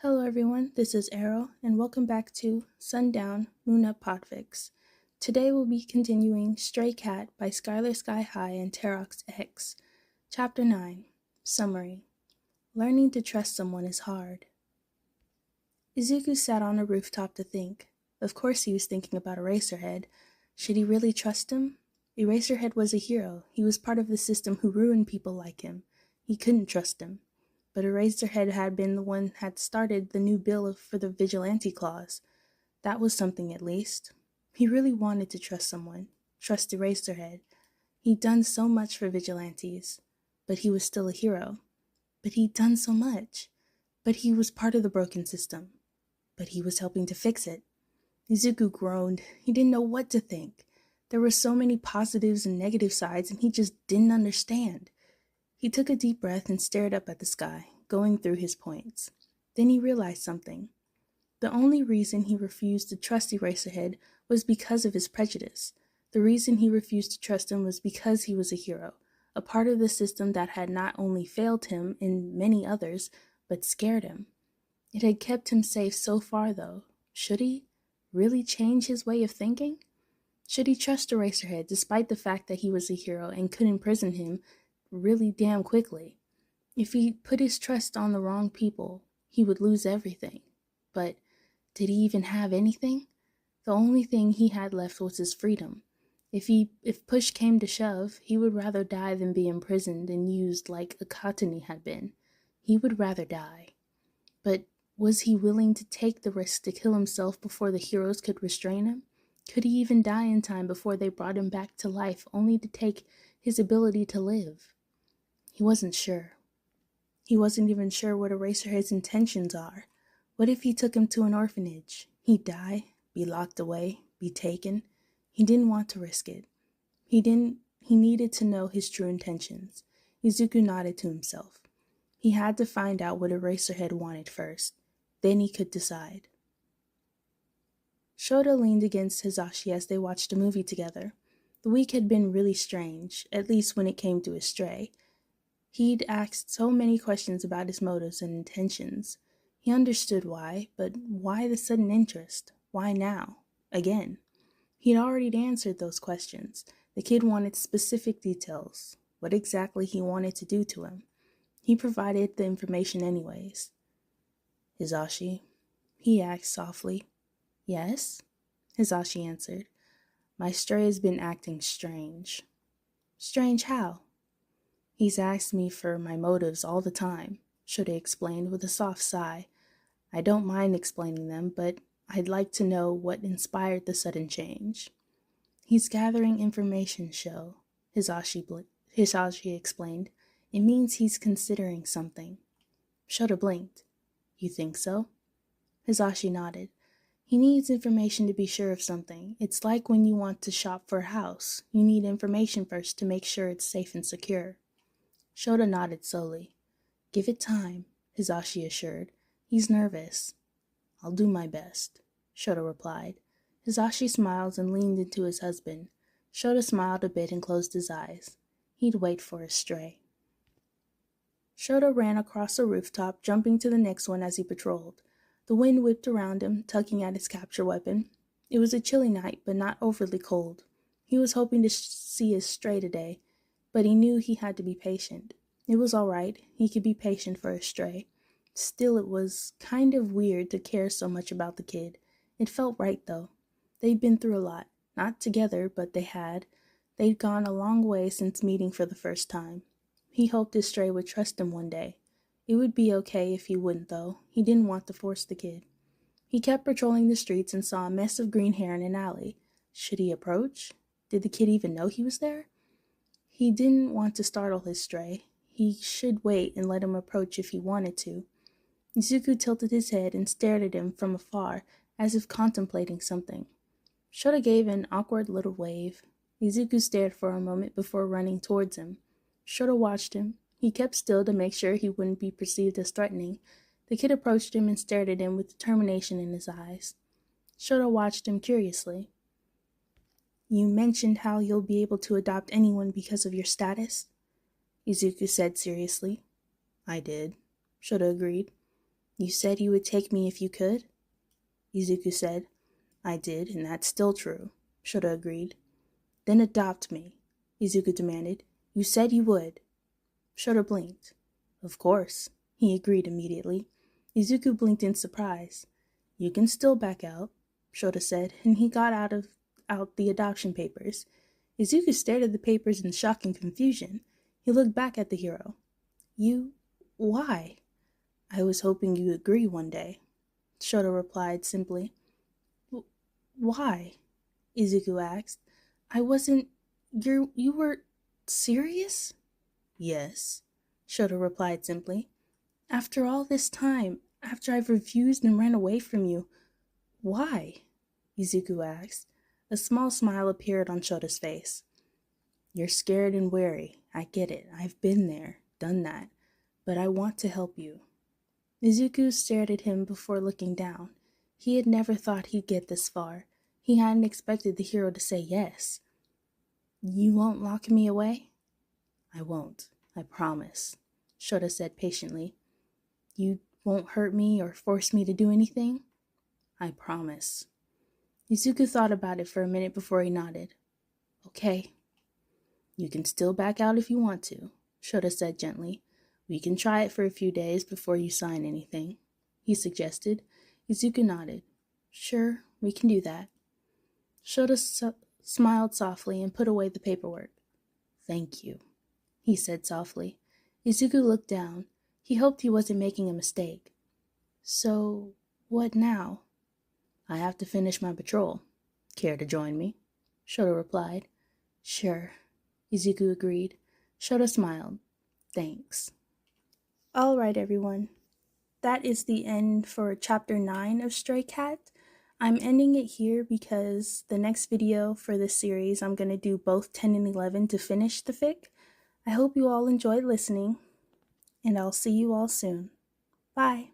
Hello everyone, this is Arrow, and welcome back to Sundown Moon Up Podfics. Today we'll be continuing Stray Cat by SkylarSkyHigh and Terox X. Chapter 9, Summary. Learning to trust someone is hard. Isuku sat on a rooftop to think. Of course he was thinking about Eraserhead. Should he really trust him? Eraserhead was a hero. He was part of the system who ruined people like him. He couldn't trust him. But Eraserhead had been the one had started the new bill for the vigilante clause. That was something at least. He really wanted to trust someone. Trust Eraserhead. He'd done so much for vigilantes. But he was still a hero. But he'd done so much. But he was part of the broken system. But he was helping to fix it. Isuku groaned. He didn't know what to think. There were so many positives and negative sides, and he just didn't understand. He took a deep breath and stared up at the sky, going through his points. Then he realized something. The only reason he refused to trust Eraserhead was because of his prejudice. The reason he refused to trust him was because he was a hero, a part of the system that had not only failed him and many others, but scared him. It had kept him safe so far, though. Should he really change his way of thinking? Should he trust Eraserhead despite the fact that he was a hero and could imprison him really damn quickly? If he put his trust on the wrong people, he would lose everything. But did he even have anything? The only thing he had left was his freedom. If push came to shove, he would rather die than be imprisoned and used like a Katani had been. He would rather die. But was he willing to take the risk to kill himself before the heroes could restrain him? Could he even die in time before they brought him back to life, only to take his ability to live? He wasn't sure. He wasn't even sure what Eraserhead's intentions are. What if he took him to an orphanage? He'd die, be locked away, be taken. He didn't want to risk it. He needed to know his true intentions. Isuku nodded to himself. He had to find out what Eraserhead wanted first. Then he could decide. Shoda leaned against Hisashi as they watched a movie together. The week had been really strange, at least when it came to his stray. He'd asked so many questions about his motives and intentions. He understood why, but why the sudden interest? Why now? Again. He'd already answered those questions. The kid wanted specific details, what exactly he wanted to do to him. He provided the information anyways. Hisashi, he asked softly. Yes? Hisashi answered. My stray has been acting strange. Strange how? He's asked me for my motives all the time, Shoda explained with a soft sigh. I don't mind explaining them, but I'd like to know what inspired the sudden change. He's gathering information, Sho, Hisashi explained. It means he's considering something. Shoda blinked. You think so? Hisashi nodded. He needs information to be sure of something. It's like when you want to shop for a house. You need information first to make sure it's safe and secure. Shoda nodded slowly. Give it time, Hisashi assured. He's nervous. I'll do my best, Shoda replied. Hisashi smiled and leaned into his husband. Shoda smiled a bit and closed his eyes. He'd wait for his stray. Shoda ran across a rooftop, jumping to the next one as he patrolled. The wind whipped around him, tugging at his capture weapon. It was a chilly night, but not overly cold. He was hoping to see his stray today, but he knew he had to be patient. It was all right. He could be patient for his stray. Still, it was kind of weird to care so much about the kid. It felt right, though. They'd been through a lot. Not together, but they had. They'd gone a long way since meeting for the first time. He hoped his stray would trust him one day. It would be okay if he wouldn't, though. He didn't want to force the kid. He kept patrolling the streets and saw a mess of green hair in an alley. Should he approach? Did the kid even know he was there? He didn't want to startle his stray. He should wait and let him approach if he wanted to. Isuku tilted his head and stared at him from afar, as if contemplating something. Shoda gave an awkward little wave. Isuku stared for a moment before running towards him. Shoda watched him. He kept still to make sure he wouldn't be perceived as threatening. The kid approached him and stared at him with determination in his eyes. Shoda watched him curiously. You mentioned how you'll be able to adopt anyone because of your status? Isuku said seriously. I did, Shoda agreed. You said you would take me if you could? Izuku said. I did, and that's still true, Shoda agreed. Then adopt me, Izuku demanded. You said you would. Shoda blinked. Of course, he agreed immediately. Izuku blinked in surprise. You can still back out, Shoda said, and he got out the adoption papers. Izuku stared at the papers in shock and confusion. He looked back at the hero. Why? I was hoping you'd agree one day, Shoda replied simply. Why? Izuku asked. I wasn't... You were serious? Yes, Shoda replied simply. After all this time, after I've refused and ran away from you, why? Izuku asked. A small smile appeared on Shoda's face. You're scared and wary. I get it. I've been there, done that. But I want to help you. Izuku stared at him before looking down. He had never thought he'd get this far. He hadn't expected the hero to say yes. You won't lock me away? I won't. I promise, Shoda said patiently. You won't hurt me or force me to do anything? I promise. Izuku thought about it for a minute before he nodded. Okay. You can still back out if you want to, Shoda said gently. We can try it for a few days before you sign anything, he suggested. Izuku nodded. Sure, we can do that. Shoda smiled softly and put away the paperwork. Thank you, he said softly. Isuku looked down. He hoped he wasn't making a mistake. So, what now? I have to finish my patrol. Care to join me? Shoda replied. Sure, Isuku agreed. Shoda smiled. Thanks. All right, everyone. That is the end for Chapter 9 of Stray Cat. I'm ending it here because the next video for this series, I'm going to do both 10 and 11 to finish the fic. I hope you all enjoyed listening, and I'll see you all soon. Bye.